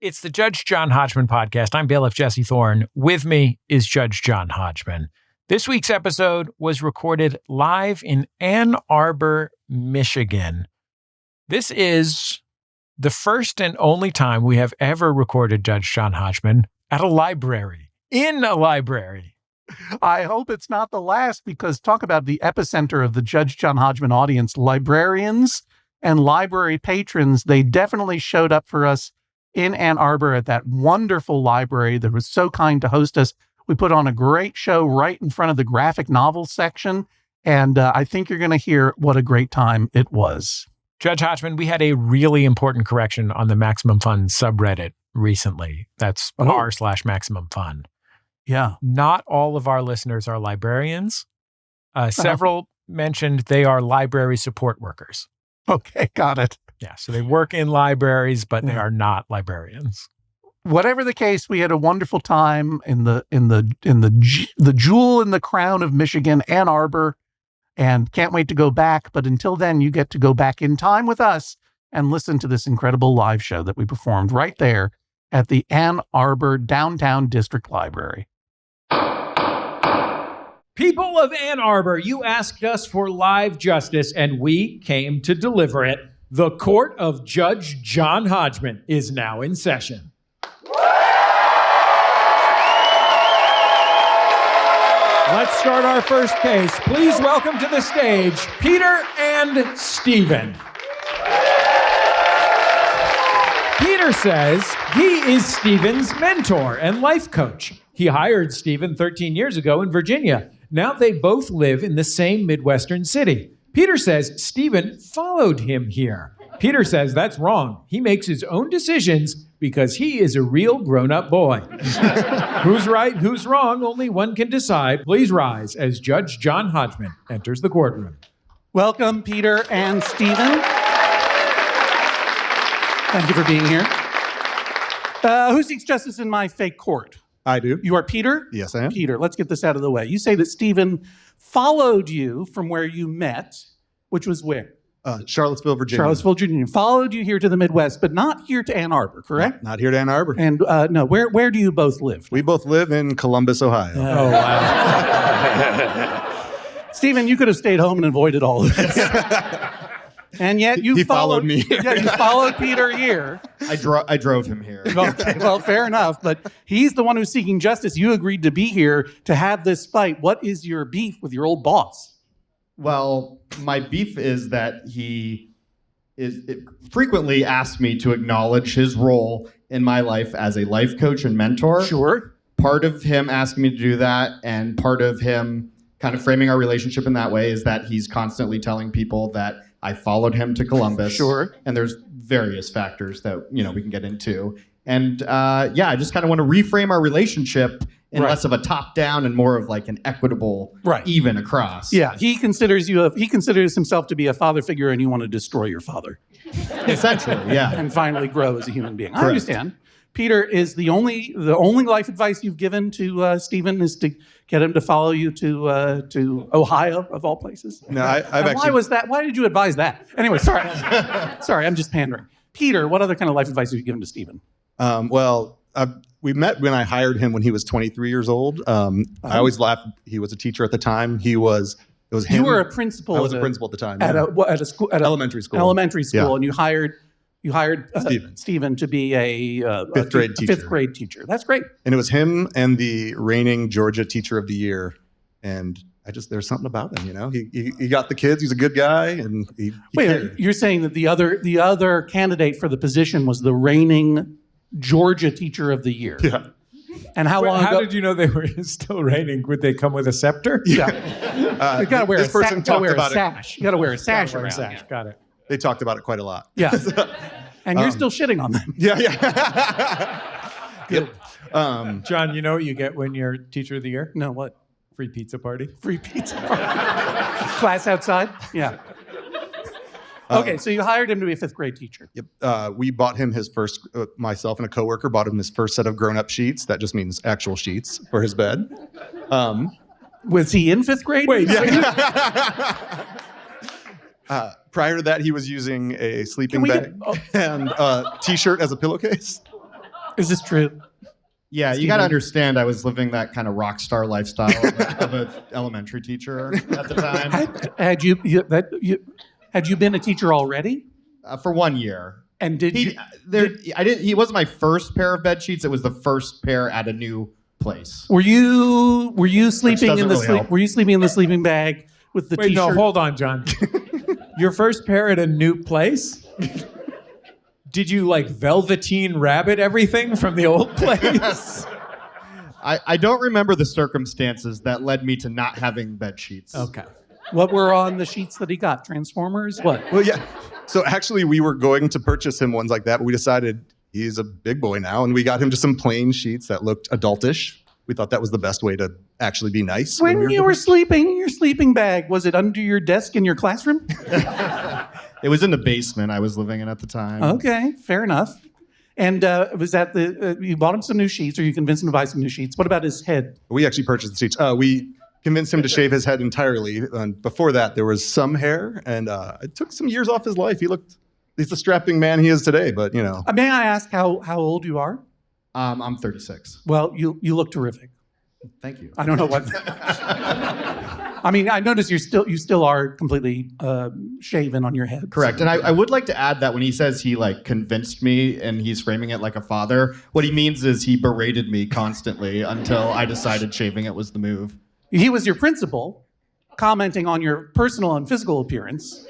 It's the Judge John Hodgman podcast. I'm bailiff Jesse Thorne. With me is Judge John Hodgman. This week's episode was recorded live in Ann Arbor, Michigan. This is the first and only time we have ever recorded Judge John Hodgman at a library, in a library. I hope it's not the last, because talk about the epicenter of the Judge John Hodgman audience, librarians and library patrons. They definitely showed up for us in Ann Arbor at that wonderful library that was so kind to host us. We put on a great show right in front of the graphic novel section, and I think you're going to hear what a great time it was. Judge Hodgman, we had a really important correction on the Maximum Fun subreddit recently. That's r/Maximum Fun. Yeah. Not all of our listeners are librarians. Several mentioned they are library support workers. Okay, got it. Yeah, so they work in libraries, but they are not librarians. Whatever the case, we had a wonderful time in the jewel in the crown of Michigan, Ann Arbor, and can't wait to go back. But until then, you get to go back in time with us and listen to this incredible live show that we performed right there at the Ann Arbor Downtown District Library. People of Ann Arbor, you asked us for live justice, and we came to deliver it. The court of Judge John Hodgman is now in session. Let's start our first case. Please welcome to the stage Peter and Stephen. Peter says he is Stephen's mentor and life coach. He hired Stephen 13 years ago in Virginia. Now they both live in the same Midwestern city. Peter says Stephen followed him here. Peter says that's wrong. He makes his own decisions because he is a real grown-up boy. Who's right, who's wrong, only one can decide. Please rise as Judge John Hodgman enters the courtroom. Welcome, Peter and Stephen. Thank you for being here. Who seeks justice in my fake court? I do. You are Peter? Yes, I am. Peter, let's get this out of the way. You say that Stephen followed you from where you met, which was where? Charlottesville, Virginia. Charlottesville, Virginia. Followed you here to the Midwest, but not here to Ann Arbor, correct? Not here to Ann Arbor. And no, where do you both live? We both live in Columbus, Ohio. Oh, wow. Stephen, you could have stayed home and avoided all of this. And yet he followed me. Yeah, you followed Peter here. I drove him here. Okay, well, fair enough. But he's the one who's seeking justice. You agreed to be here to have this fight. What is your beef with your old boss? Well, my beef is that he frequently asks me to acknowledge his role in my life as a life coach and mentor. Sure. Part of him asking me to do that, and part of him kind of framing our relationship in that way, is that he's constantly telling people that I followed him to Columbus. Sure. And there's various factors that, we can get into. And I just kind of want to reframe our relationship in less of a top-down and more of like an equitable, even across. Yeah, he considers himself to be a father figure, and you want to destroy your father. Essentially, yeah. And finally grow as a human being. Correct. I understand. Peter, is the only life advice you've given to Stephen is to get him to follow you to Ohio, of all places? No, I've actually... Why was that? Why did you advise that? Anyway, sorry. Sorry, I'm just pandering. Peter, what other kind of life advice have you given to Stephen? We met when I hired him when he was 23 years old. I always laughed. He was a teacher at the time. It was him. You were a principal. I was a principal at the time. At a school, at elementary school. Elementary school, yeah. And you hired Stephen to be a fifth grade teacher. Fifth grade teacher. That's great. And it was him and the reigning Georgia Teacher of the Year. And there's something about him, He got the kids. He's a good guy, and he cared. You're saying that the other candidate for the position was the reigning Georgia Teacher of the Year. Yeah. And how long ago? How did you know they were still reigning? Would they come with a scepter? Yeah. You got to wear a sash. You got to wear a sash around. Sash. Got it. They talked about it quite a lot. Yeah. And you're still shitting on them. Yeah. Good. John, you know what you get when you're Teacher of the Year? No, what? Free pizza party. Free pizza party. Class outside? Yeah. Okay, so you hired him to be a fifth grade teacher. Yep. We bought him his first, myself and a coworker bought him his first set of grown-up sheets. That just means actual sheets for his bed. Was he in fifth grade? Wait. Prior to that, he was using a sleeping bag and a T-shirt as a pillowcase. Is this true? Yeah, Steven? you got to understand, I was living that kind of rock star lifestyle of an elementary teacher at the time. Had you been a teacher already? For 1 year. And He wasn't my first pair of bed sheets. It was the first pair at a new place. Were you sleeping in the really help. Were you sleeping in the sleeping bag with the Wait, t-shirt? no, hold on, John. Your first pair at a new place? Did you like Velveteen Rabbit everything from the old place? I don't remember the circumstances that led me to not having bed sheets. Okay. What were on the sheets that he got? Transformers? What? Well, yeah. So actually, we were going to purchase him ones like that, but we decided he's a big boy now, and we got him just some plain sheets that looked adultish. We thought that was the best way to actually be nice. When you were sleeping in your sleeping bag, was it under your desk in your classroom? It was in the basement I was living in at the time. Okay, fair enough. And was that you bought him some new sheets, or you convinced him to buy some new sheets? What about his head? We actually purchased the sheets. We convinced him to shave his head entirely. And before that, there was some hair, and it took some years off his life. He's the strapping man he is today, but you know. May I ask how old you are? I'm 36. Well, you look terrific. Thank you. I don't know what. I mean, I notice you still are completely shaven on your head. Correct. And I would like to add that when he says he like convinced me and he's framing it like a father, what he means is he berated me constantly until I decided shaving it was the move. He was your principal, commenting on your personal and physical appearance.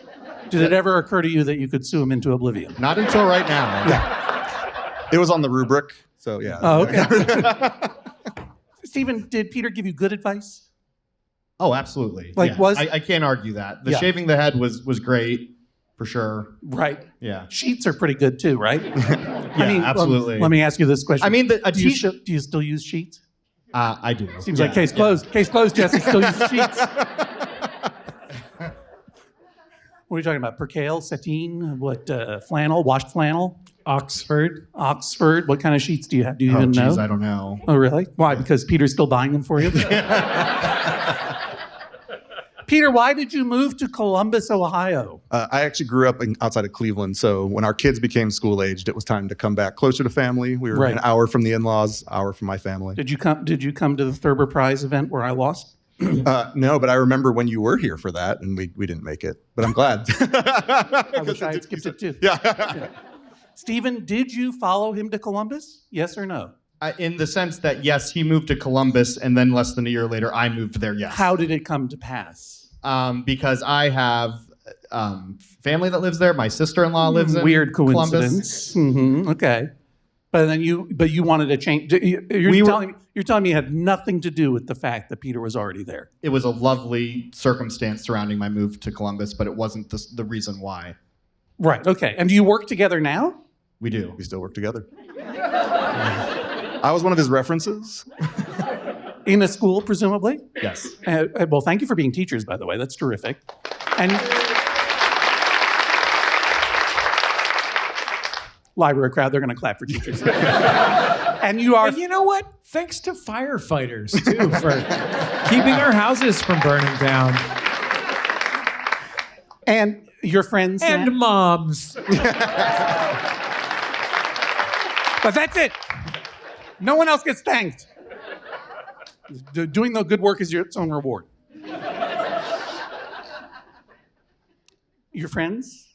Did it ever occur to you that you could sue him into oblivion? Not until right now. Yeah. It was on the rubric, so yeah. Oh, okay. Stephen, did Peter give you good advice? Oh, absolutely. Like, yeah. I can't argue that. The shaving the head was great, for sure. Right. Yeah. Sheets are pretty good too, right? Yeah, absolutely. Let me ask you this question. I mean, do you still use sheets? I do. Seems like case closed. Yeah. Case closed, Jesse. Still uses sheets. What are you talking about? Percale, sateen, what, flannel, washed flannel? Oxford. What kind of sheets do you have? Do you even know? I don't know. Oh, really? Why? Because Peter's still buying them for you? Peter, why did you move to Columbus, Ohio? I actually grew up outside of Cleveland, so when our kids became school-aged, it was time to come back closer to family. We were an hour from the in-laws, hour from my family. Did you come to the Thurber Prize event where I lost? No, but I remember when you were here for that, and we didn't make it. But I'm glad. I wish I had skipped it too. Yeah. Stephen, did you follow him to Columbus? Yes or no? In the sense that, yes, he moved to Columbus, and then less than a year later, I moved there, yes. How did it come to pass? Because I have family that lives there. My sister-in-law lives in Weird coincidence. Mm-hmm. Okay. But then you wanted to change. You're telling me it had nothing to do with the fact that Peter was already there. It was a lovely circumstance surrounding my move to Columbus, but it wasn't the reason why. Right. Okay. And do you work together now? We do. We still work together. I was one of his references. In a school, presumably? Yes. Well, thank you for being teachers, by the way. That's terrific. And library crowd, they're going to clap for teachers. And you are... And you know what? Thanks to firefighters, too, for keeping our houses from burning down. And your friends... And moms. But that's it. No one else gets thanked. Doing the good work is its own reward. Your friends?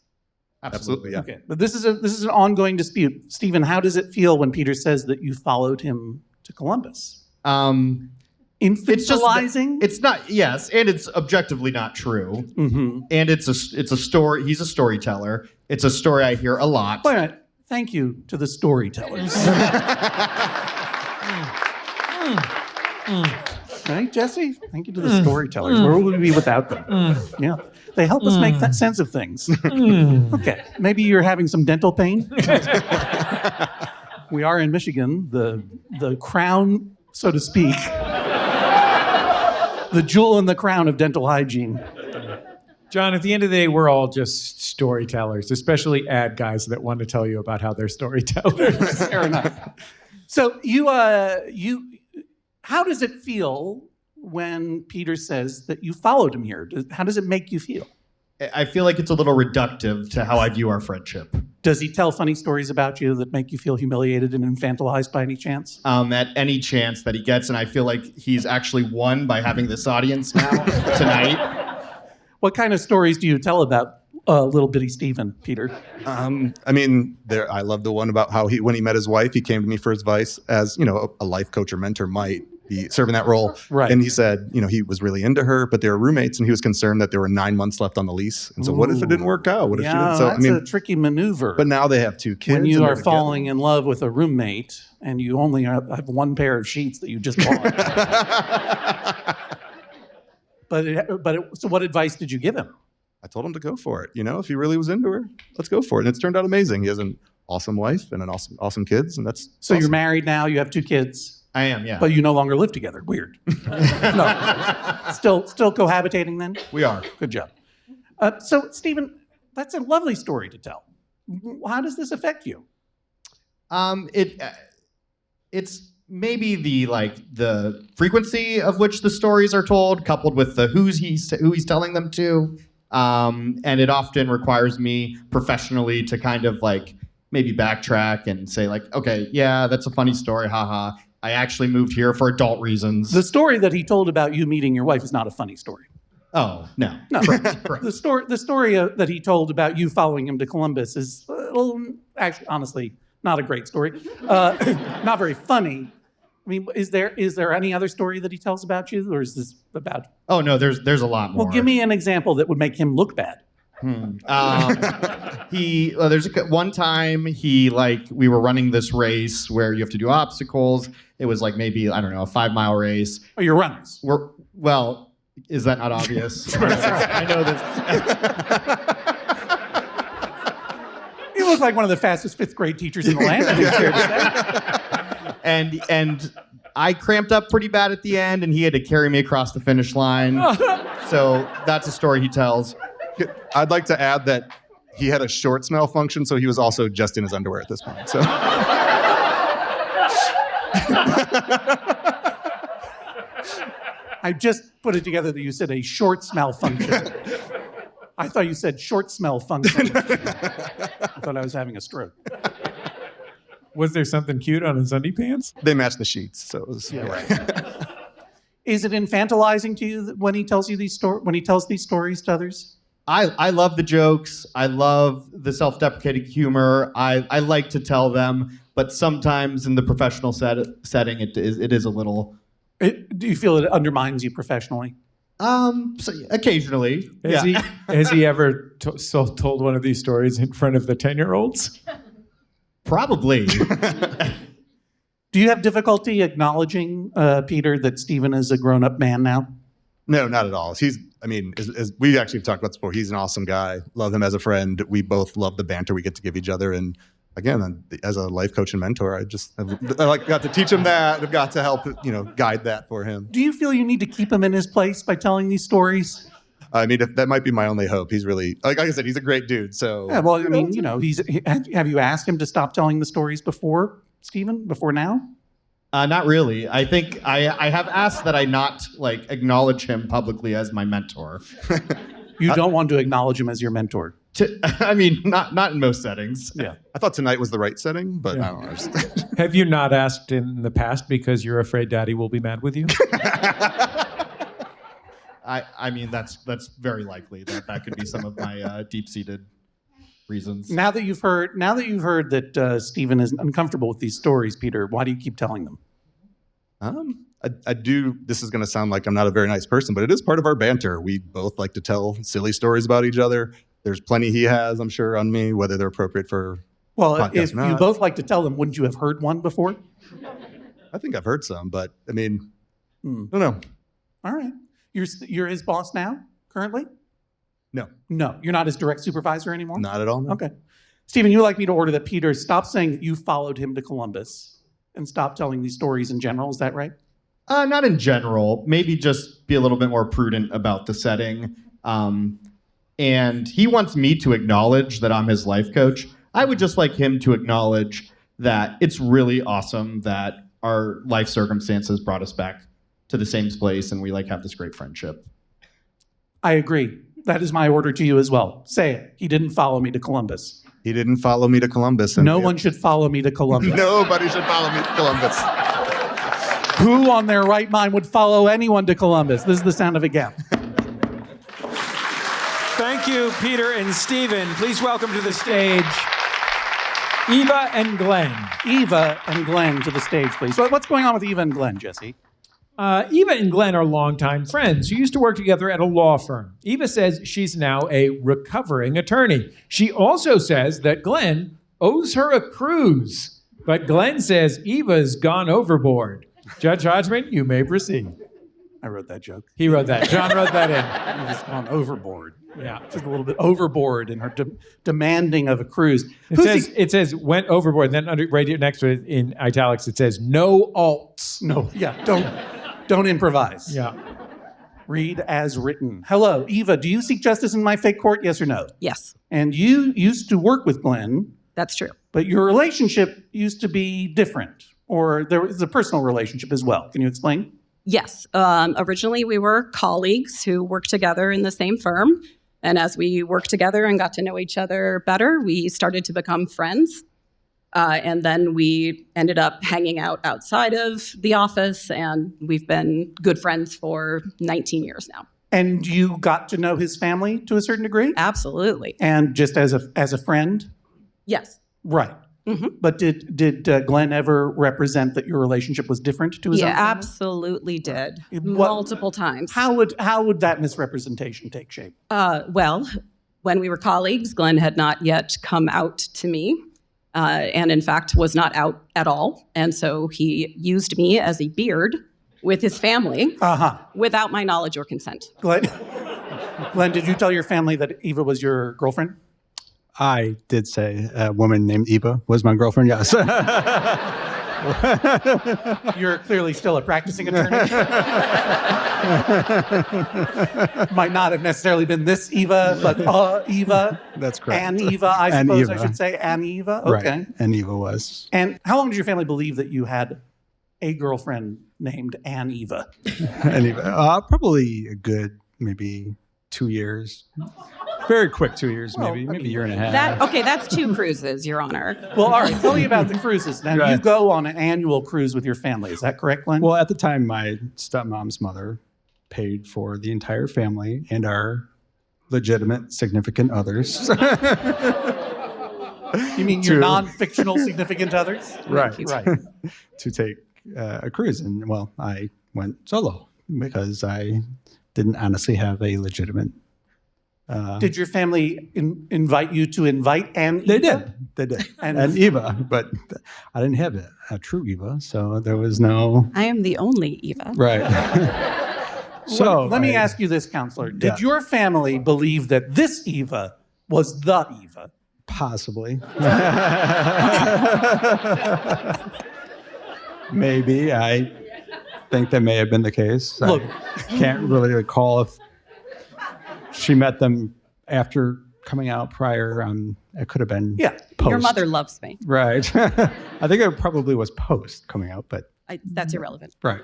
Absolutely, yeah. Okay, but this is an ongoing dispute. Stephen, how does it feel when Peter says that you followed him to Columbus? Infantilizing? It's not. Yes, and it's objectively not true. Mm-hmm. And it's a story. He's a storyteller. It's a story I hear a lot. Wait a minute. Thank you to the storytellers. Right, Jesse? Thank you to the storytellers. Where would we be without them? Yeah. They help us make that sense of things. Okay. Maybe you're having some dental pain. We are in Michigan, the crown, so to speak. The jewel in the crown of dental hygiene. John, at the end of the day, we're all just storytellers, especially ad guys that want to tell you about how they're storytellers. Fair enough. So how does it feel when Peter says that you followed him here? How does it make you feel? I feel like it's a little reductive to how I view our friendship. Does he tell funny stories about you that make you feel humiliated and infantilized by any chance? At any chance that he gets, and I feel like he's actually won by having this audience now tonight. What kind of stories do you tell about little bitty Stephen, Peter? I love the one about how when he met his wife, he came to me for advice as, a life coach or mentor might be serving that role. Right. And he said, he was really into her, but they were roommates and he was concerned that there were 9 months left on the lease. And so what if it didn't work out? What if she didn't? So, that's a tricky maneuver. But now they have 2 kids. When you are falling in love with a roommate and you only have one pair of sheets that you just bought. So what advice did you give him? I told him to go for it. If he really was into her, let's go for it. And it's turned out amazing. He has an awesome wife and an awesome kids. And that's so awesome. You're married now. You have 2 kids. I am, yeah. But you no longer live together. Weird. No. Still cohabitating then? We are. Good job. So, Stephen, that's a lovely story to tell. How does this affect you? It's maybe the frequency of which the stories are told, coupled with the who he's telling them to. And it often requires me professionally to kind of maybe backtrack and say okay, yeah, that's a funny story, haha. I actually moved here for adult reasons. The story that he told about you meeting your wife is not a funny story. Oh, no. Correct. The story that he told about you following him to Columbus is actually, honestly, not a great story. Not very funny. I mean, is there any other story that he tells about you, or is this about? Oh no, there's a lot more. Well, give me an example that would make him look bad. There's one time we were running this race where you have to do obstacles. It was maybe, I don't know, a 5-mile race. Oh, you're runners. Is that not obvious? I know this. You look like one of the fastest 5th grade teachers in the land. I think it's fair to say. And I cramped up pretty bad at the end, and he had to carry me across the finish line. So that's a story he tells. I'd like to add that he had a shorts malfunction, so he was also just in his underwear at this point. So. I just put it together that you said a shorts malfunction. I thought you said short smell function. I thought I was having a stroke. Was there something cute on his undie pants? They matched the sheets, so it was. Yeah, right. Is it infantilizing to you when he tells you when he tells these stories to others? I love the jokes. I love the self-deprecating humor. I like to tell them, but sometimes in the professional setting, it is a little. Do you feel it undermines you professionally? So occasionally. Has he ever told one of these stories in front of the 10-year-olds? Probably. Do you have difficulty acknowledging, Peter, that Stephen is a grown-up man now? No, not at all. As we actually talked about this before, he's an awesome guy. Love him as a friend. We both love the banter we get to give each other. And again, as a life coach and mentor, I got to teach him that. I've got to help, guide that for him. Do you feel you need to keep him in his place by telling these stories? That might be my only hope. He's really, like I said, he's a great dude. So yeah, well, have you asked him to stop telling the stories before, Stephen? Before now? Not really. I think I have asked that I not acknowledge him publicly as my mentor. You don't want to acknowledge him as your mentor. Not in most settings. Yeah. I thought tonight was the right setting, but I don't know. Have you not asked in the past because you're afraid Daddy will be mad with you? That's very likely that could be some of my deep-seated reasons. Now that you've heard that Stephen is uncomfortable with these stories, Peter, why do you keep telling them? I do. This is going to sound like I'm not a very nice person, but it is part of our banter. We both like to tell silly stories about each other. There's plenty he has, I'm sure, on me, whether they're appropriate for. Well, if you both like to tell them, wouldn't you have heard one before? I think I've heard some, but I don't know. All right. You're his boss now, currently? No. No, you're not his direct supervisor anymore? Not at all, no. Okay. Stephen, you would like me to order that Peter stop saying that you followed him to Columbus and stop telling these stories in general. Is that right? Not in general. Maybe just be a little bit more prudent about the setting. And he wants me to acknowledge that I'm his life coach. I would just like him to acknowledge that it's really awesome that our life circumstances brought us back to the same place and we have this great friendship. I agree. That is my order to you as well. Say it. He didn't follow me to Columbus. He didn't follow me to Columbus. And No one should follow me to Columbus. Nobody should follow me to Columbus. Who on their right mind would follow anyone to Columbus? This is the sound of a gap. Thank you, Peter and Stephen. Please welcome to the stage Eva and Glenn. Eva and Glenn to the stage, please. What's going on with Eva and Glenn, Jesse? Eva and Glenn are longtime friends who used to work together at a law firm. Eva says she's now a recovering attorney. She also says that Glenn owes her a cruise. But Glenn says Eva's gone overboard. Judge Hodgman, you may proceed. I wrote that joke. He wrote that. John wrote that in. Eva's gone overboard. Yeah. Just a little bit overboard in her demanding of a cruise. It says went overboard. Then right here next to it in italics, it says no alts. No, yeah, don't improvise. Yeah. Read as written. Hello, Eva, do you seek justice in my fake court, yes or no? Yes, And you used to work with Glenn, that's true. but your relationship used to be different, or there was a personal relationship as well. Can you explain? Yes. Originally, we were colleagues who worked together in the same firm. And as we worked together and got to know each other better, we started to become friends. And then we ended up hanging out outside of the office, and we've been good friends for 19 years now. And you got to know his family to a certain degree? Absolutely. And just as a friend? Yes. Right. Mm-hmm. But did Glenn ever represent that your relationship was different to his own Yeah, family? absolutely did. What- Multiple times. How would that misrepresentation take shape? Well, when we were colleagues, Glenn had not yet come out to me, and in fact was not out at all. And so he used me as a beard with his family without my knowledge or consent. Glenn, did you tell your family that Eva was your girlfriend? I did say a woman named Eva was my girlfriend, yes. You're clearly still a practicing attorney. Might not have necessarily been this Eva, but Eva. That's correct. An Eva, I An suppose I Eva. should say. An Eva? Okay. Right, and Eva was. And how long did your family believe that you had a girlfriend named An Eva? And Eva, probably a good, maybe 2 years. Very quick 2 years, maybe a year and a half. That's 2 cruises, Your Honor. Well, all right. Tell me about the cruises. Now, Right. you go on an annual cruise with your family. Is that correct, Glenn? Well, at the time, my stepmom's mother paid for the entire family and our legitimate significant others. You mean your non-fictional significant others? Right. Right. To take a cruise. And, well, I went solo because I didn't honestly have a legitimate. Did your family invite you to invite An Eva? They did. And- And Eva, but I didn't have a true Eva, so there was no. I am the only Eva. Right. So Let me ask you this, counselor. Did your family believe that this Eva was the Eva? Possibly. Maybe. I think that may have been the case. Look. I can't really recall if she met them after coming out prior. It could have been post. Your mother loves me. Right. I think it probably was post coming out, but. That's irrelevant. Right.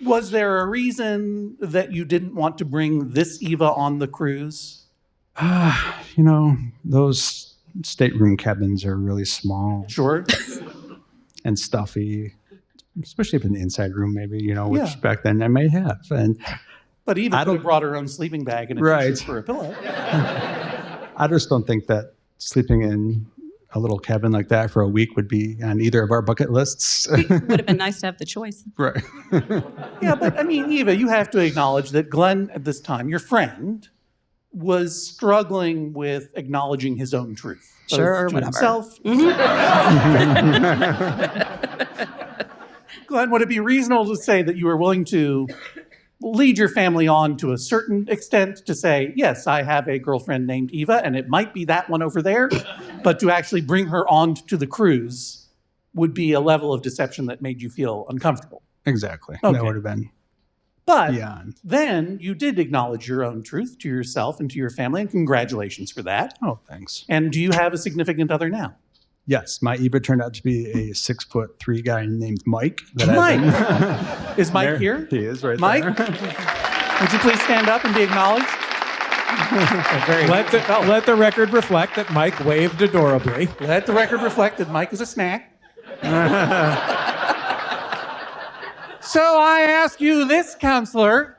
Was there a reason that you didn't want to bring this Eva on the cruise? Those stateroom cabins are really small Sure. and stuffy, especially if in the inside room, maybe, which Yeah. back then I may have. But Eva I could don't- have brought her own sleeping bag and a Right. t-shirt for a pillow. I just don't think that sleeping in a little cabin like that for a week would be on either of our bucket lists. Would have been nice to have the choice. Right. Yeah, but I mean, Eva, you have to acknowledge that Glenn, at this time, your friend, was struggling with acknowledging his own truth. both Sure, to whatever. himself. Glenn, would it be reasonable to say that you were willing to lead your family on to a certain extent to say, yes, I have a girlfriend named Eva, and it might be that one over there, but to actually bring her on to the cruise would be a level of deception that made you feel uncomfortable. Exactly. Okay. That would have been But beyond. then you did acknowledge your own truth to yourself and to your family, and congratulations for that. Oh, thanks. And do you have a significant other now? Yes, my Eva turned out to be a 6'3" guy named Mike. Mike. Is Mike There here? he is right Mike, there. would you please stand up and be acknowledged? Let the record reflect that Mike waved adorably. Let the record reflect that Mike is a snack. So I ask you this, counselor,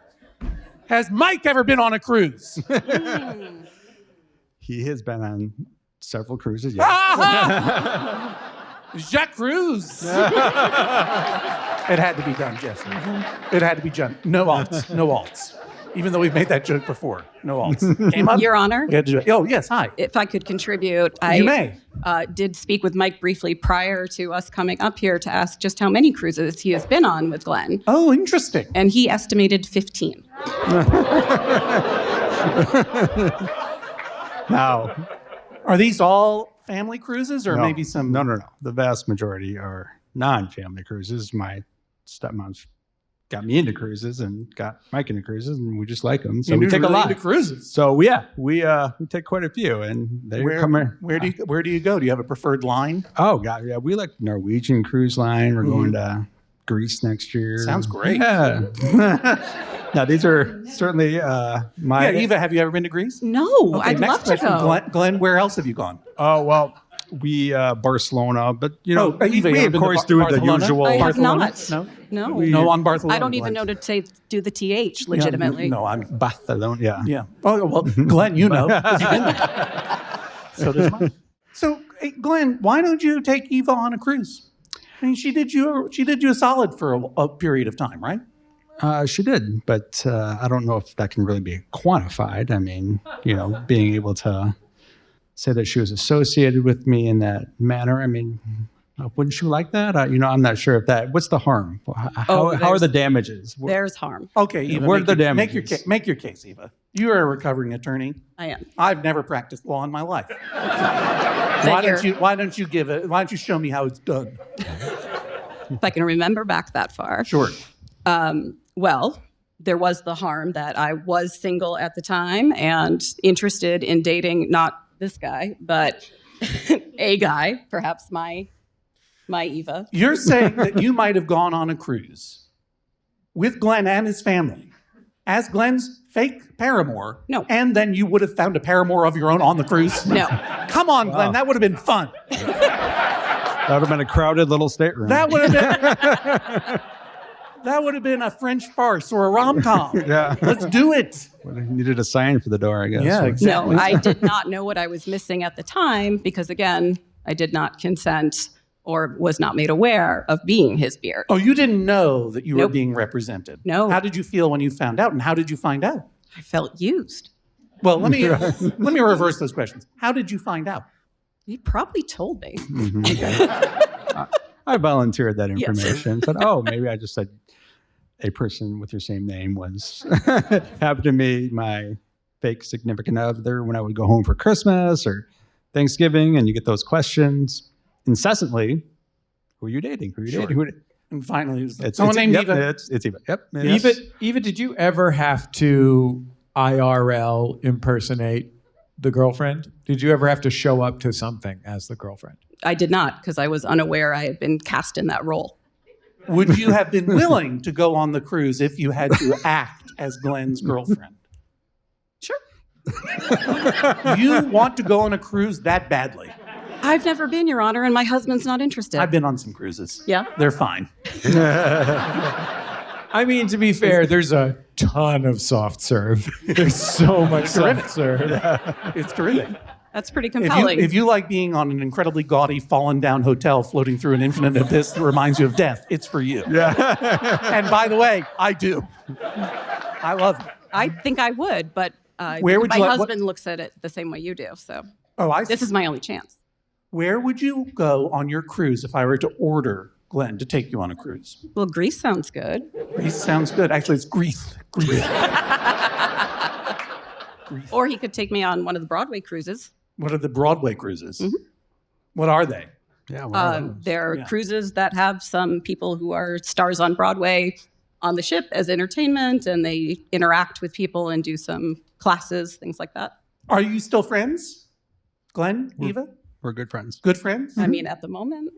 has Mike ever been on a cruise? He has been on several cruises, yes. Jacques Cruz. It had to be done, Jesse. It had to be done. No alts. No alts. Even though we've made that joke before. No alts. Came up. Your Honor, We had to do it. Oh, yes. Hi. if I could contribute, You may. did speak with Mike briefly prior to us coming up here to ask just how many cruises he has been on with Glenn, Oh, interesting. and he estimated 15. Now, Are these all family cruises or no, maybe some? No. The vast majority are non-family cruises. My stepmom's got me into cruises and got Mike into cruises, and we just like them. So we take a lot of cruises. So we take quite a few, and they come in. Where do you go? Do you have a preferred line? Oh God, yeah, we like Norwegian Cruise Line. We're going to Greece next year. Sounds great. Yeah. Now these are certainly my. Yeah, Eva, have you ever been to Greece? No, Okay, I'd next love to question. go. Glenn, where else have you gone? Oh well, we Barcelona, but Eva, we you ever of been course to do the Barcelona? usual. I have Barcelona? not. No? No. No, on Barcelona. I don't even know to do the TH legitimately. No, I'm. Barcelona, yeah. Yeah. Oh well, Glenn, you know. 'cause you've been there. So does Mike. So, hey, Glenn, why don't you take Eva on a cruise? I mean, she did you a solid for a period of time, right? She did, but I don't know if that can really be quantified. I mean, being able to say that she was associated with me in that manner. I mean, wouldn't you like that? I'm not sure if that. What's the harm? How are the damages? There's harm. Okay, Eva. What are the damages? Make your case, Eva. You are a recovering attorney. I am. I've never practiced law in my life. Why don't you show me how it's done? If I can remember back that far. Sure. Well, there was the harm that I was single at the time and interested in dating not this guy, but a guy, perhaps my Eva. You're saying that you might have gone on a cruise with Glenn and his family as Glenn's fake paramour. No. And then you would have found a paramour of your own on the cruise? No. Come on, Glenn. That would have been fun. That would have been a crowded little stateroom. That would have been... That would have been a French farce or a rom-com. Yeah. Let's do it. Needed a sign for the door, I guess. Yeah, exactly. No, I did not know what I was missing at the time because, again, I did not consent or was not made aware of being his beard. Oh, you didn't know that you were Nope. being represented? No. How did you feel when you found out, and how did you find out? I felt used. Well, let me reverse those questions. How did you find out? He probably told me. I volunteered that Yes. information. But maybe I just said a person with your same name was happened to me, my fake significant other, when I would go home for Christmas or Thanksgiving, and you get those questions incessantly. Who are you dating? Who are you Sure. dating? And finally, it was It's someone named yep, Eva. It's Eva. Yep. Yes. Eva, did you ever have to IRL impersonate the girlfriend? Did you ever have to show up to something as the girlfriend? I did not because I was unaware I had been cast in that role. Would you have been willing to go on the cruise if you had to act as Glenn's girlfriend? Sure. You want to go on a cruise that badly? I've never been, Your Honor, and my husband's not interested. I've been on some cruises. Yeah? They're fine. I mean, to be fair, there's a ton of soft serve. There's so much soft serve. It's terrific. That's pretty compelling. If you like being on an incredibly gaudy, fallen down hotel floating through an infinite abyss that reminds you of death, it's for you. Yeah. And by the way, I do. I love it. I think I would, but Where would my you like- husband looks at it the same way you do. So Oh, I see. this is my only chance. Where would you go on your cruise if I were to order Glenn to take you on a cruise? Well, Greece sounds good. Greece sounds good. Actually, it's Greece. Greece. Or he could take me on one of the Broadway cruises. What are the Broadway cruises? Mhm. What are they? Yeah. They're Yeah. cruises that have some people who are stars on Broadway on the ship as entertainment, and they interact with people and do some classes, things like that. Are you still friends? Glenn, Eva? We're good friends. Good friends? I mean, at the moment.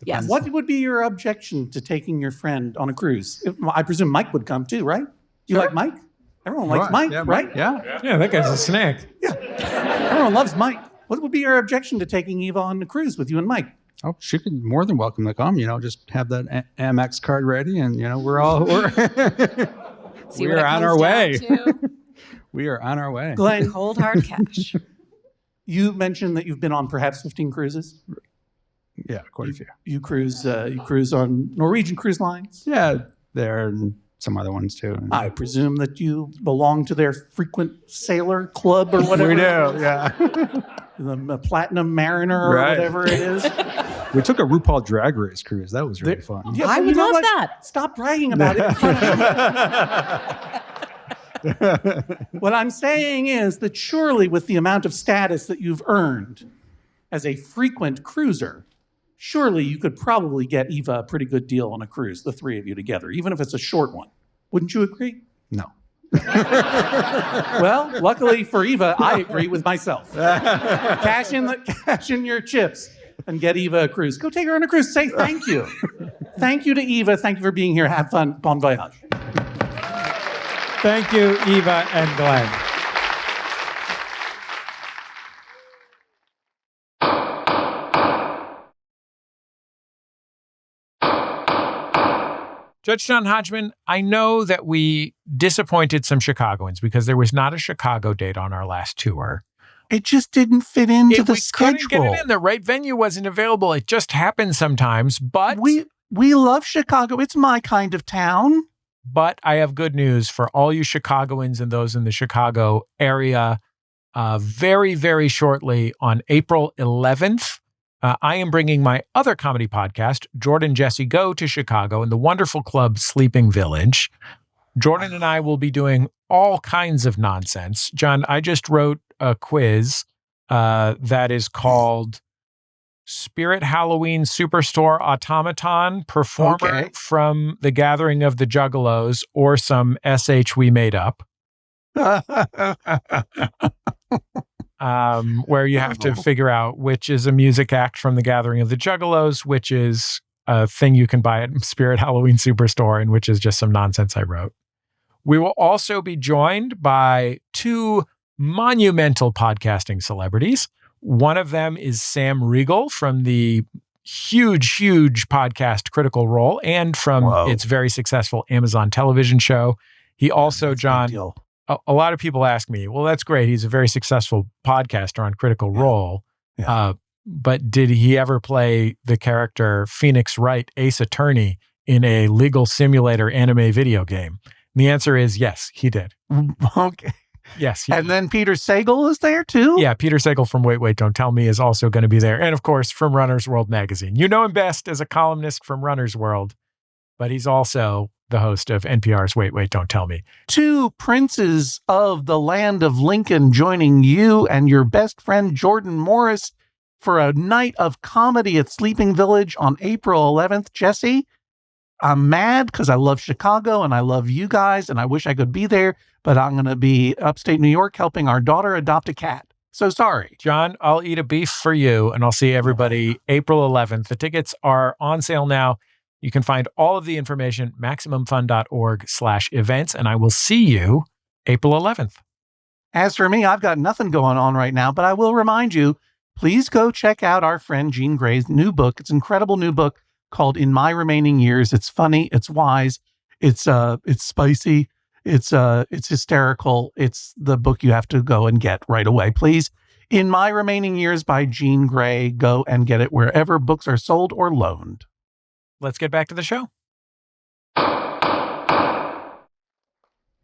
Yes. What would be your objection to taking your friend on a cruise? I presume Mike would come too, right? You like Mike? Everyone likes Mike, right? Yeah. Yeah, that guy's a snack. Everyone loves Mike. What would be your objection to taking Eva on the cruise with you and Mike? Oh, she could more than welcome to come. Just have that Amex card ready, and we're See we what are it on our comes way. down to. We are on our way. Glenn, Cold hard cash. you mentioned that you've been on perhaps 15 cruises. Yeah, quite a few. You cruise on Norwegian Cruise Lines. Yeah, there and some other ones too. I presume that you belong to their frequent sailor club or whatever. We do, yeah. The Platinum Mariner or Right. whatever it is. We took a RuPaul Drag Race cruise. That was really fun. Yeah, I but would you know love what? that. Stop bragging about it in front of me. What I'm saying is that surely with the amount of status that you've earned as a frequent cruiser, surely you could probably get Eva a pretty good deal on a cruise, the three of you together, even if it's a short one. Wouldn't you agree? No. Well, luckily for Eva, I agree with myself. Cash in your chips and get Eva a cruise. Go take her on a cruise. Say thank you. Thank you to Eva. Thank you for being here. Have fun. Bon voyage. Thank you, Eva and Glenn. Judge John Hodgman, I know that we disappointed some Chicagoans because there was not a Chicago date on our last tour. It just didn't fit into the We couldn't schedule. get it in. The right venue wasn't available. It just happens sometimes. But We love Chicago. It's my kind of town. But I have good news for all you Chicagoans and those in the Chicago area. Very, very shortly on April 11th, I am bringing my other comedy podcast, Jordan Jesse Go, to Chicago in the wonderful club Sleeping Village. Jordan and I will be doing all kinds of nonsense. John, I just wrote a quiz that is called Spirit Halloween Superstore Automaton, performer from The Gathering of the Juggalos, or some SH we made up. Where you have to figure out which is a music act from The Gathering of the Juggalos, which is a thing you can buy at Spirit Halloween Superstore, and which is just some nonsense I wrote. We will also be joined by two monumental podcasting celebrities. One of them is Sam Riegel from the huge podcast Critical Role and from its very successful Amazon television show. He also, John, a lot of people ask me, well, that's great. He's a very successful podcaster on Critical Role. Yeah. But did he ever play the character Phoenix Wright, Ace Attorney, in a legal simulator anime video game? And the answer is yes, he did. Okay. Yes. And then Peter Sagal is there too? Yeah, Peter Sagal from Wait, Don't Tell Me is also going to be there. And of course, from Runner's World magazine. You know him best as a columnist from Runner's World, but he's also the host of NPR's Wait, Don't Tell Me. Two princes of the land of Lincoln joining you and your best friend Jordan Morris for a night of comedy at Sleeping Village on April 11th. Jesse, I'm mad because I love Chicago and I love you guys and I wish I could be there, but I'm going to be upstate New York helping our daughter adopt a cat. So sorry. John, I'll eat a beef for you and I'll see everybody April 11th. The tickets are on sale now. You can find all of the information, MaximumFun.org/events, and I will see you April 11th. As for me, I've got nothing going on right now, but I will remind you, please go check out our friend Jean Grey's new book. It's an incredible new book called In My Remaining Years. It's funny, it's wise, it's spicy, it's hysterical. It's the book you have to go and get right away. Please, In My Remaining Years by Jean Grey. Go and get it wherever books are sold or loaned. Let's get back to the show.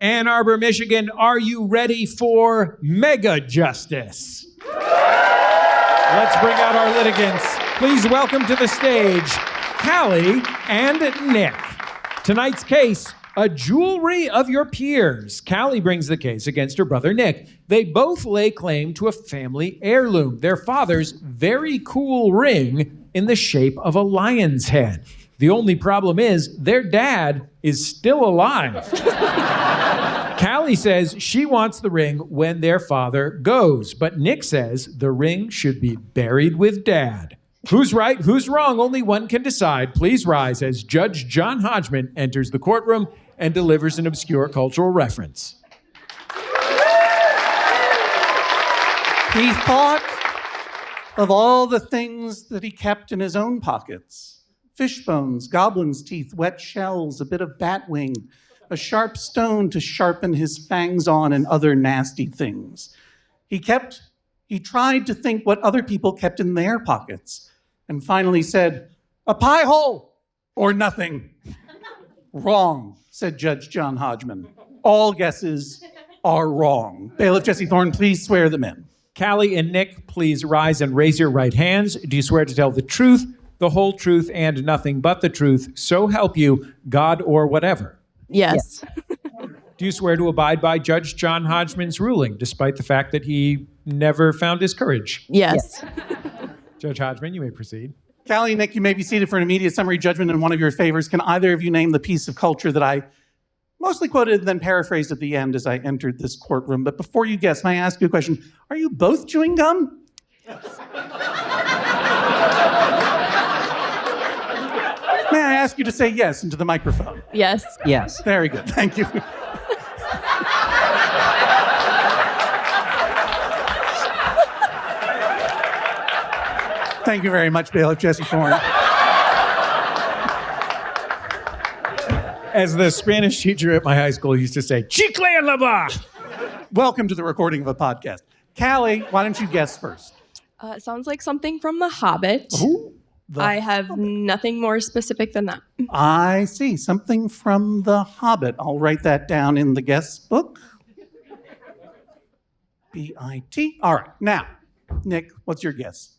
Ann Arbor, Michigan, are you ready for mega justice? Let's bring out our litigants. Please welcome to the stage, Callie and Nick. Tonight's case, a jewelry of your peers. Callie brings the case against her brother Nick. They both lay claim to a family heirloom, their father's very cool ring in the shape of a lion's head. The only problem is their dad is still alive. Callie says she wants the ring when their father goes, but Nick says the ring should be buried with dad. Who's right, who's wrong? Only one can decide. Please rise as Judge John Hodgman enters the courtroom and delivers an obscure cultural reference. He thought of all the things that he kept in his own pockets. Fish bones, goblin's teeth, wet shells, a bit of bat wing, a sharp stone to sharpen his fangs on, and other nasty things. He tried to think what other people kept in their pockets, and finally said, a pie hole or nothing. Wrong, said Judge John Hodgman. All guesses are wrong. Bailiff Jesse Thorne, please swear them in. Callie and Nick, please rise and raise your right hands. Do you swear to tell the truth, the whole truth, and nothing but the truth, so help you, God or whatever? Yes. Do you swear to abide by Judge John Hodgman's ruling, despite the fact that he never found his courage? Yes. Judge Hodgman, you may proceed. Callie and Nick, you may be seated for an immediate summary judgment in one of your favors. Can either of you name the piece of culture that I mostly quoted and then paraphrased at the end as I entered this courtroom? But before you guess, may I ask you a question? Are you both chewing gum? Yes. May I ask you to say yes into the microphone? Yes. Yes. Very good. Thank you. Thank you very much, Bailiff Jesse Thorne. As the Spanish teacher at my high school used to say, chicle en la boca. Welcome to the recording of a podcast. Callie, why don't you guess first? It sounds like something from The Hobbit. Ooh, I have nothing more specific than that. I see. Something from The Hobbit. I'll write that down in the guest book. B-I-T. All right. Now, Nick, what's your guess?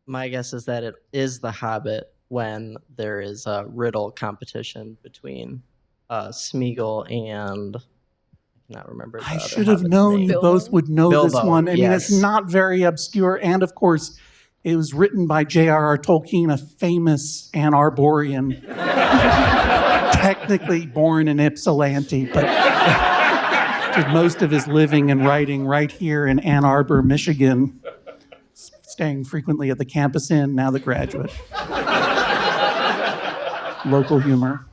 My guess is that it is The Hobbit when there is a riddle competition between Smeagol and I cannot remember. I should have known you both would know Bilbo, this one. I mean, yes. it's not very obscure. And of course, it was written by J.R.R. Tolkien, a famous Ann Arborian, technically born in Ypsilanti, but did most of his living and writing right here in Ann Arbor, Michigan, staying frequently at the Campus Inn, now the Graduate. Local humor.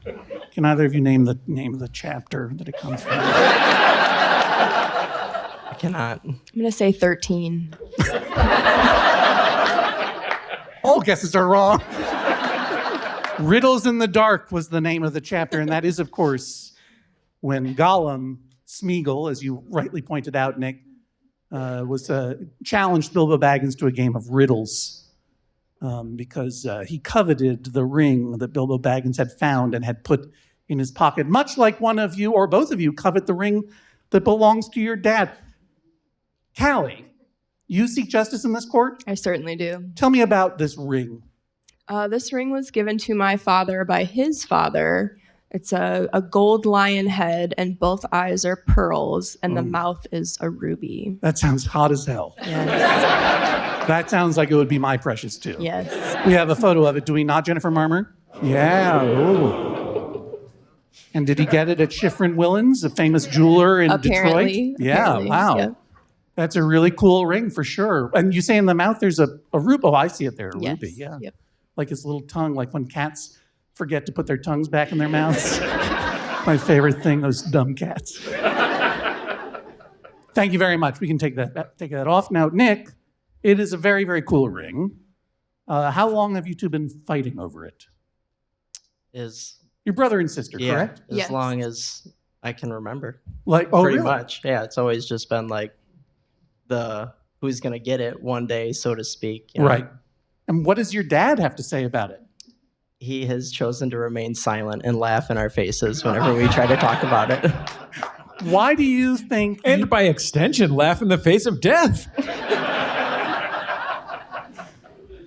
Can either of you name the name of the chapter that it comes from? I cannot. I'm going to say 13. All guesses are wrong. Riddles in the Dark was the name of the chapter, and that is, of course, when Gollum, Smeagol, as you rightly pointed out, Nick, challenged Bilbo Baggins to a game of riddles because he coveted the ring that Bilbo Baggins had found and had put in his pocket, much like one of you or both of you covet the ring that belongs to your dad. Callie, you seek justice in this court? I certainly do. Tell me about this ring. This ring was given to my father by his father. It's a gold lion head, and both eyes are pearls, and the mouth is a ruby. That sounds hot as hell. Yes. That sounds like it would be my precious, too. Yes. We have a photo of it, do we not, Jennifer Marmer? Yeah. Ooh. And did he get it at Schifrin Willens, a famous jeweler in Apparently. Detroit? Yeah, wow. Yep. That's a really cool ring for sure. And you say in the mouth there's a ruby. Oh, I see it there, a Yes. ruby, yeah. Yep. Like his little tongue, like when cats forget to put their tongues back in their mouths. My favorite thing, those dumb cats. Thank you very much. We can take that off. Now, Nick, it is a very, very cool ring. How long have you two been fighting over it? Your brother and sister, correct? As Yes. long as I can remember. Pretty Pretty much. Yeah, it's always just been like the who's going to get it one day, so to speak. You know? Right. And what does your dad have to say about it? He has chosen to remain silent and laugh in our faces whenever we try to talk about it. Why do you think... And by extension, laugh in the face of death.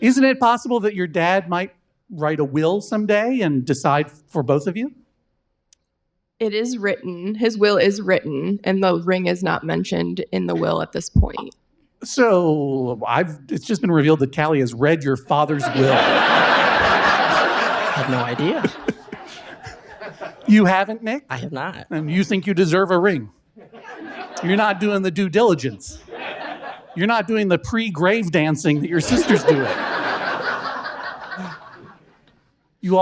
Isn't it possible that your dad might write a will someday and decide for both of you? It is written. His will is written, and the ring is not mentioned in the will at this point. So it's just been revealed that Callie has read your father's will. I have no idea. You haven't, Nick? I have not. And you think you deserve a ring. You're not doing the due diligence. You're not doing the pre-grave dancing that your sister's doing. You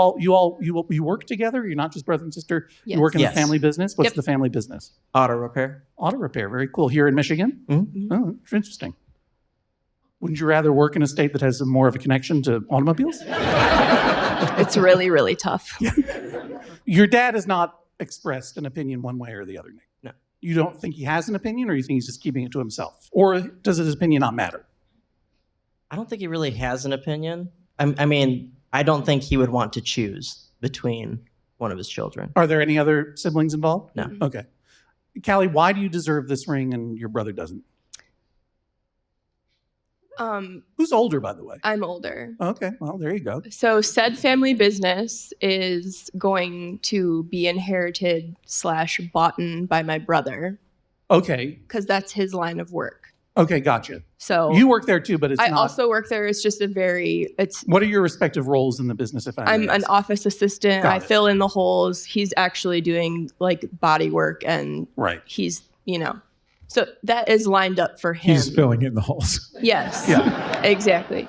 work together? You're not just brother and sister? Yes. You work in Yes. the family business? What's Yep. the family business? Auto repair. Auto repair. Very cool. Here in Michigan? Mm-hmm. Oh, interesting. Wouldn't you rather work in a state that has more of a connection to automobiles? It's really, really tough. Your dad has not expressed an opinion one way or the other, Nick. No. You don't think he has an opinion, or you think he's just keeping it to himself? Or does his opinion not matter? I don't think he really has an opinion. I mean, I don't think he would want to choose between one of his children. Are there any other siblings involved? No. Okay. Callie, why do you deserve this ring and your brother doesn't? Who's older, by the way? I'm older. Okay, well, there you go. So said family business is going to be inherited / bought by my brother Okay, because that's his line of work. okay, gotcha. So You work there too, but it's I not. also work there. It's just What are your respective roles in the business, if I'm may an ask? office assistant. Got I it. fill in the holes. He's actually doing like body work and Right. he's, so that is lined up for him. He's filling in the holes. Yes. Yeah. Exactly.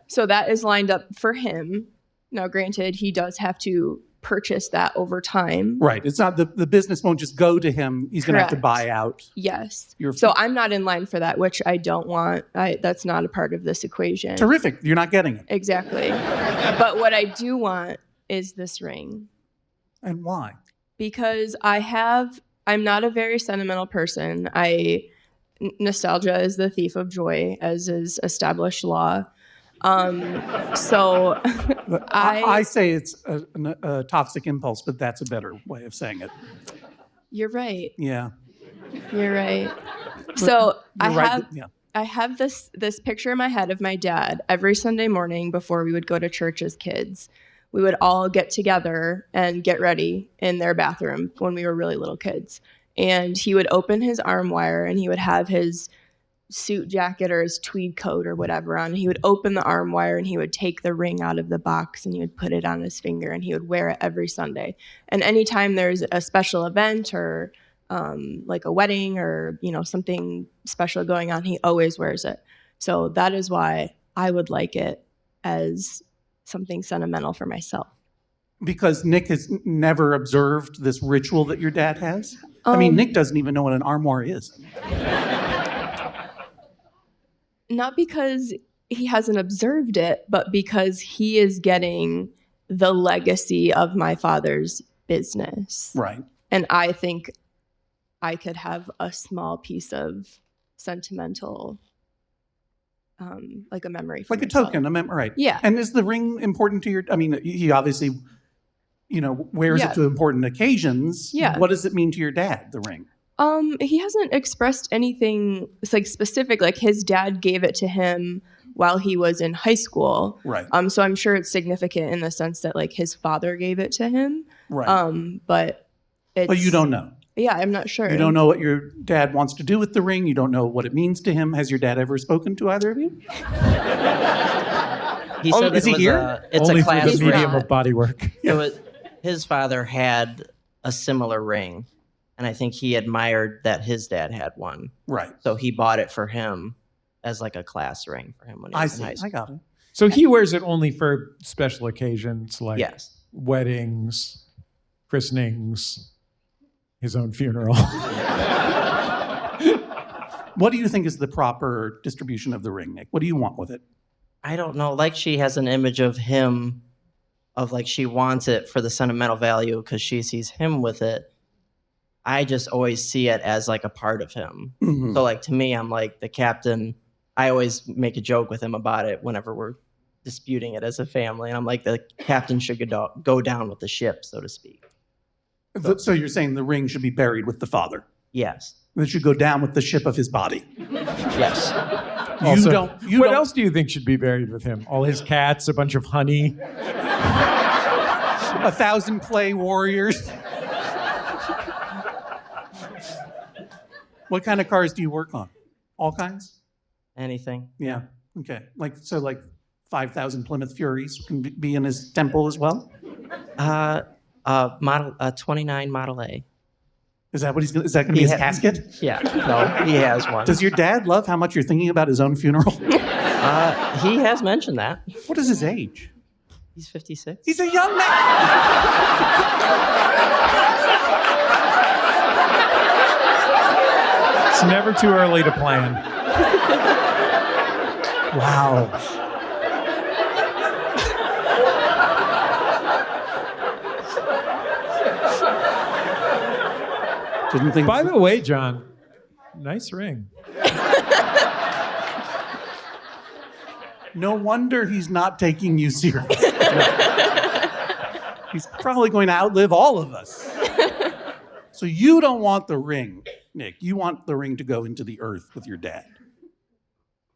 So that is lined up for him. Now, granted, he does have to purchase that over time. Right. It's not the business won't just go to him. He's going to have to Correct. buy out. Yes. Your- So I'm not in line for that, which I don't want. That's not a part of this equation. Terrific. You're not getting it. Exactly. But what I do want is this ring. And why? Because I'm not a very sentimental person. Nostalgia is the thief of joy, as is established law. So I say it's a toxic impulse, but that's a better way of saying it. You're right. Yeah. You're right. So You're I right. have Yeah. I have this picture in my head of my dad every Sunday morning before we would go to church as kids. We would all get together and get ready in their bathroom when we were really little kids. And he would open his arm wire and he would have his suit jacket or his tweed coat or whatever on. He would open the arm wire and he would take the ring out of the box and he would put it on his finger and he would wear it every Sunday. And anytime there's a special event or like a wedding or, something special going on, he always wears it. So that is why I would like it as something sentimental for myself. Because Nick has never observed this ritual that your dad has? I mean, Nick doesn't even know what an armoire is. Not because he hasn't observed it, but because he is getting the legacy of my father's business. Right. And I think I could have a small piece of sentimental, like a memory. For Like a myself. token, right. Yeah. And is the ring important to your, he obviously, wears Yeah. it to important occasions. Yeah. What does it mean to your dad, the ring? He hasn't expressed anything like specific. Like his dad gave it to him while he was in high school. Right. So I'm sure it's significant in the sense that like his father gave it to him. Right. But it's, But you don't know. Yeah, I'm not sure. You don't know what your dad wants to do with the ring. You don't know what it means to him. Has your dad ever spoken to either of you? He said is he here? It's Only a for the class medium ring. of body work. His father had a similar ring, and I think he admired that his dad had one. Right. So he bought it for him as like a class ring for him when he I was see. in high school. I got it. So he wears it only for special occasions like Yes. weddings, christenings, his own funeral. What do you think is the proper distribution of the ring, Nick? What do you want with it? I don't know. Like she has an image of him, of like she wants it for the sentimental value because she sees him with it. I just always see it as like a part of him. Mhm. So like to me, I'm like the captain. I always make a joke with him about it whenever we're disputing it as a family. And I'm like, the captain should go down with the ship, so to speak. So you're saying the ring should be buried with the father? Yes. It should go down with the ship of his body. Yes. Also, what don't- else do you think should be buried with him? All his cats, a bunch of honey. 1,000 clay warriors. What kind of cars do you work on? All kinds? Anything. Yeah. Okay. Like 5,000 Plymouth Furies can be in his temple as well? Model 29 Model A. Is that what is that going to be his casket? Yeah. No, he has one. Does your dad love how much you're thinking about his own funeral? He has mentioned that. What is his age? He's 56. He's a young man. It's never too early to plan. Wow. Didn't think. By the way, John, nice ring. No wonder he's not taking you seriously. He's probably going to outlive all of us. So you don't want the ring, Nick. You want the ring to go into the earth with your dad.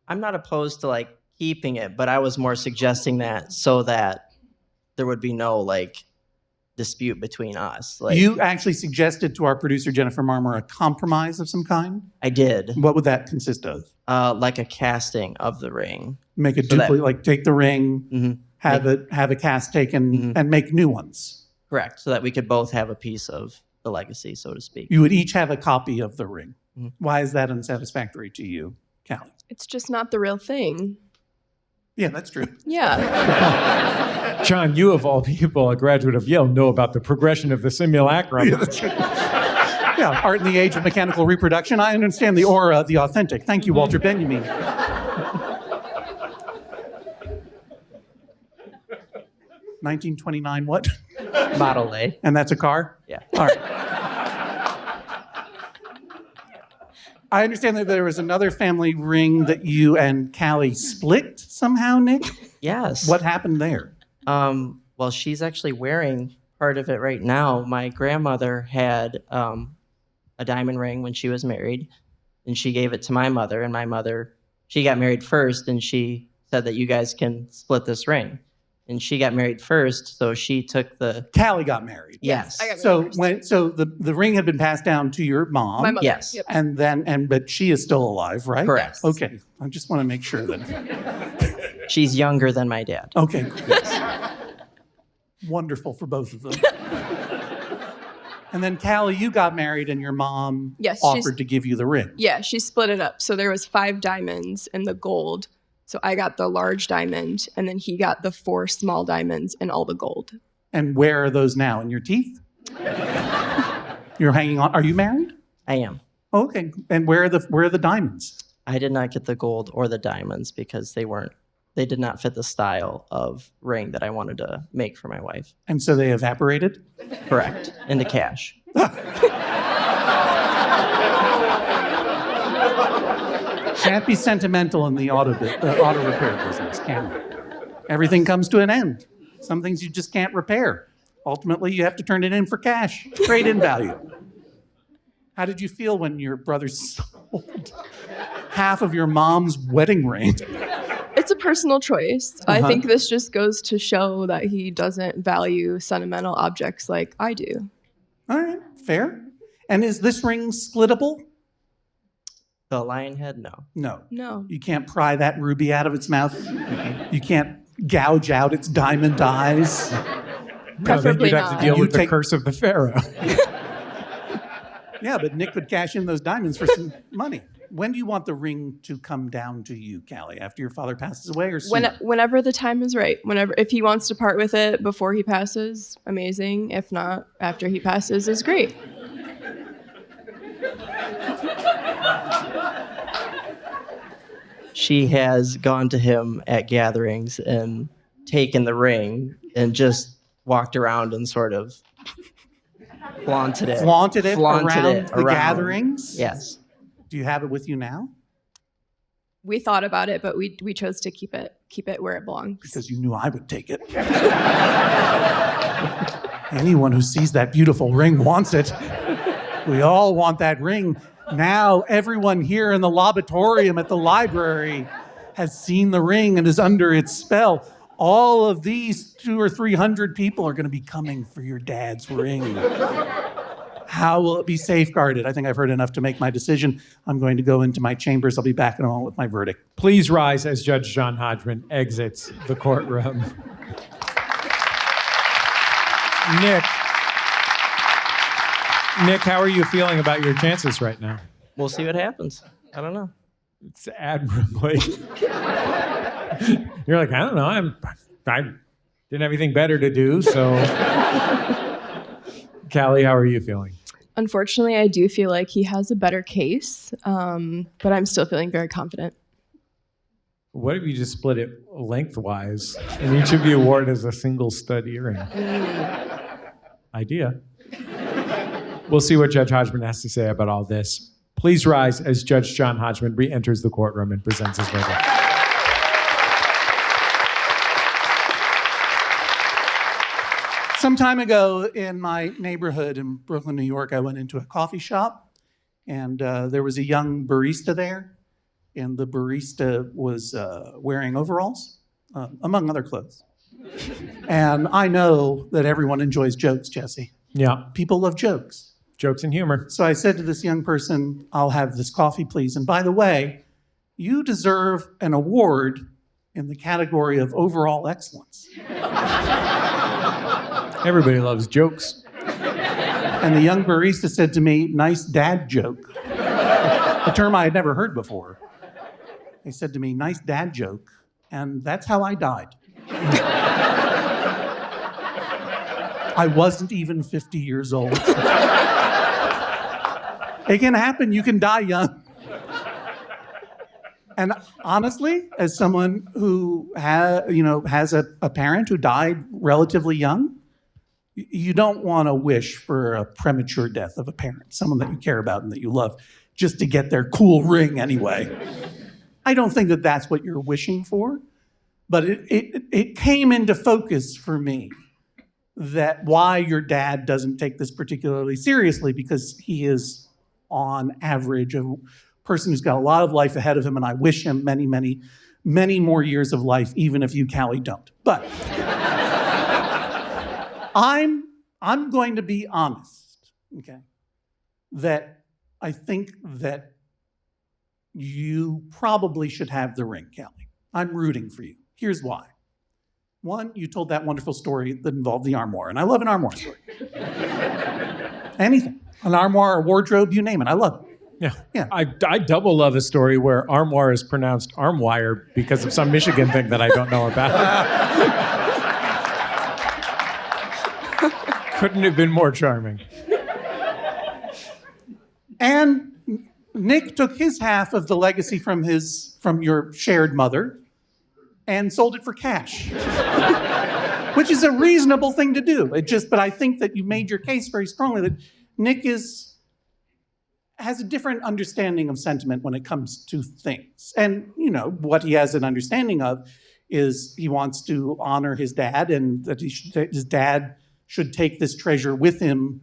I'm not opposed to like keeping it, but I was more suggesting that so that there would be no like dispute between us. Like, You actually suggested to our producer, Jennifer Marmer, a compromise of some kind. I did, What would that consist of? like a casting of the ring. Make a So that- duplicate, like take the ring, Mhm. have a cast taken, Mhm. and make new ones. Correct, so that we could both have a piece of the legacy, so to speak. You would each have a copy of the ring. Mhm. Why is that unsatisfactory to you, Callie? It's just not the real thing. Yeah, that's true. Yeah. John, you of all people, a graduate of Yale, know about the progression of the simulacrum. Yeah, that's true. Yeah, art in the age of mechanical reproduction. I understand the aura of the authentic. Thank you, Walter Benjamin. 1929, what? Model A. And that's a car? Yeah. All right. I understand that there was another family ring that you and Callie split somehow, Nick? Yes. What happened there? Well, she's actually wearing part of it right now. My grandmother had a diamond ring when she was married, and she gave it to my mother. And my mother, she got married first, and she said that you guys can split this ring. And she got married first, so she took the. Callie got married. Yes. I got married first. So the ring had been passed down to your mom. My mother. Yes. Yep. But she is still alive, right? Correct. Okay. I just want to make sure that. She's younger than my dad. Okay. Wonderful for both of them. And then Callie, you got married and your mom Yes, offered to give you the ring. Yeah, she split it up. So there was 5 diamonds in the gold. So I got the large diamond, and then he got the 4 small diamonds and all the gold. And where are those now? In your teeth? You're hanging on. Are you married? I am. Okay. And where are the diamonds? I did not get the gold or the diamonds because they did not fit the style of ring that I wanted to make for my wife. And so they evaporated? Correct. Into cash. Can't be sentimental in the auto repair business, can we? Everything comes to an end. Some things you just can't repair. Ultimately, you have to turn it in for cash, trade-in value. How did you feel when your brother sold half of your mom's wedding ring? It's a personal choice. I think this just goes to show that he doesn't value sentimental objects like I do. All right, fair. And is this ring splittable? The lion head, no. No. No. You can't pry that ruby out of its mouth. You can't gouge out its diamond eyes. No, then Preferably you'd have to not. deal You with the take- curse of the pharaoh. Yeah, but Nick could cash in those diamonds for some money. When do you want the ring to come down to you, Callie? After your father passes away or sooner? Whenever the time is right. If he wants to part with it before he passes, amazing. If not, after he passes is great. She has gone to him at gatherings and taken the ring and just walked around and sort of flaunted it. Flaunted it around the around. gatherings? Yes. Do you have it with you now? We thought about it, but we chose to keep it where it belongs. Because you knew I would take it. Anyone who sees that beautiful ring wants it. We all want that ring. Now everyone here in the lobatorium at the library has seen the ring and is under its spell. All of these 200 or 300 people are going to be coming for your dad's ring. How will it be safeguarded? I think I've heard enough to make my decision. I'm going to go into my chambers. I'll be back in a moment with my verdict. Please rise as Judge John Hodgman exits the courtroom. Nick, how are you feeling about your chances right now? We'll see what happens. I don't know. It's admirably. You're like, I don't know. I didn't have anything better to do, so. Callie, how are you feeling? Unfortunately, I do feel like he has a better case, but I'm still feeling very confident. What if you just split it lengthwise and each of you wore it as a single stud earring? Idea. We'll see what Judge Hodgman has to say about all this. Please rise as Judge John Hodgman re-enters the courtroom and presents his verdict. Some time ago in my neighborhood in Brooklyn, New York, I went into a coffee shop, and there was a young barista there, and the barista was wearing overalls, among other clothes. And I know that everyone enjoys jokes, Jesse. Yeah. People love jokes. Jokes and humor. So I said to this young person, I'll have this coffee, please. And by the way, you deserve an award in the category of overall excellence. Everybody loves jokes. And the young barista said to me, nice dad joke. A term I had never heard before. He said to me, nice dad joke. And that's how I died. I wasn't even 50 years old. It can happen. You can die young. And honestly, as someone who has a parent who died relatively young, you don't want to wish for a premature death of a parent, someone that you care about and that you love, just to get their cool ring anyway. I don't think that that's what you're wishing for, but it came into focus for me that why your dad doesn't take this particularly seriously, because he is on average a person who's got a lot of life ahead of him, and I wish him many, many, many more years of life, even if you, Callie, don't. But I'm going to be honest, okay, that I think that you probably should have the ring, Callie. I'm rooting for you. Here's why. One, you told that wonderful story that involved the armoire, and I love an armoire story. Anything. An armoire, a wardrobe, you name it. I love it. Yeah. I double love a story where armoire is pronounced armwire because of some Michigan thing that I don't know about. Couldn't have been more charming. And Nick took his half of the legacy from your shared mother and sold it for cash, which is a reasonable thing to do. But I think that you made your case very strongly that Nick has a different understanding of sentiment when it comes to things. And, what he has an understanding of is he wants to honor his dad, and that his dad should take this treasure with him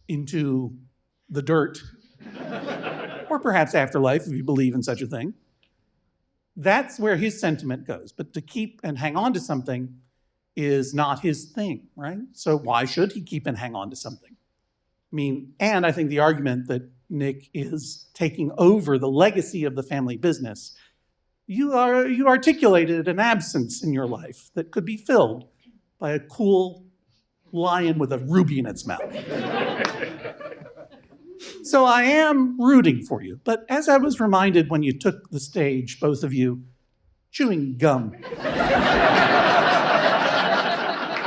into the dirt, or perhaps afterlife, if you believe in such a thing. That's where his sentiment goes. But to keep and hang on to something is not his thing, right? So why should he keep and hang on to something? And I think the argument that Nick is taking over the legacy of the family business, you articulated an absence in your life that could be filled by a cool lion with a ruby in its mouth. So I am rooting for you. But as I was reminded when you took the stage, both of you, chewing gum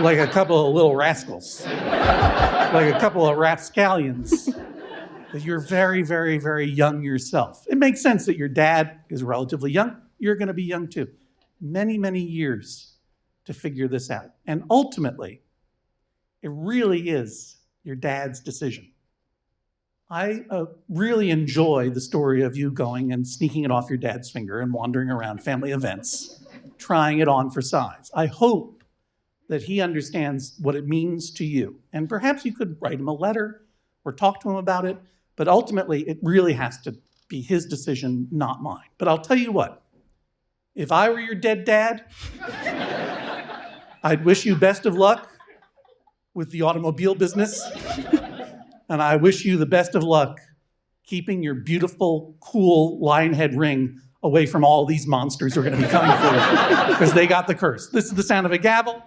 like a couple of little rascals, like a couple of rapscallions, that you're very, very, very young yourself. It makes sense that your dad is relatively young. You're going to be young too. Many, many years to figure this out. And ultimately, it really is your dad's decision. I really enjoy the story of you going and sneaking it off your dad's finger and wandering around family events, trying it on for size. I hope that he understands what it means to you. And perhaps you could write him a letter or talk to him about it, but ultimately it really has to be his decision, not mine. But I'll tell you what, if I were your dead dad, I'd wish you best of luck with the automobile business. And I wish you the best of luck keeping your beautiful, cool lion head ring away from all these monsters who are going to be coming for you, because they got the curse. This is the sound of a gavel.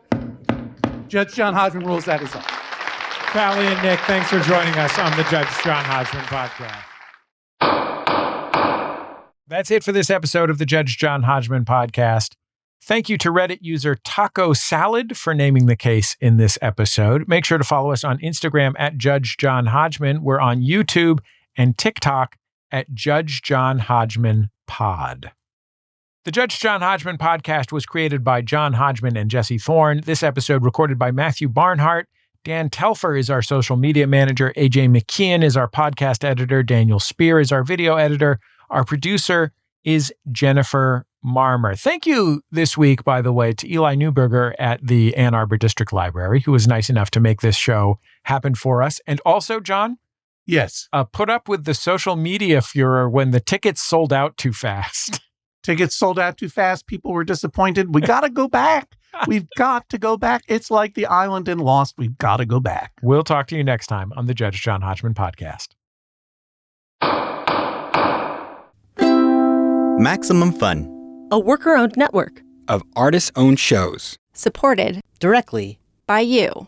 Judge John Hodgman rules that is all. Callie and Nick, thanks for joining us on the Judge John Hodgman podcast. That's it for this episode of the Judge John Hodgman podcast. Thank you to Reddit user Taco Salad for naming the case in this episode. Make sure to follow us on Instagram at Judge John Hodgman. We're on YouTube and TikTok at Judge John Hodgman Pod. The Judge John Hodgman podcast was created by John Hodgman and Jesse Thorne. This episode recorded by Matthew Barnhart. Dan Telfer is our social media manager. AJ McKeon is our podcast editor. Daniel Spear is our video editor. Our producer is Jennifer Marmer. Thank you this week, by the way, to Eli Newberger at the Ann Arbor District Library, who was nice enough to make this show happen for us. And also, John? Yes. Put up with the social media furor when the tickets sold out too fast. Tickets sold out too fast. People were disappointed. We got to go back. We've got to go back. It's like the island in Lost. We've got to go back. We'll talk to you next time on the Judge John Hodgman podcast. Maximum Fun, a worker-owned network of artist-owned shows. supported Directly by you.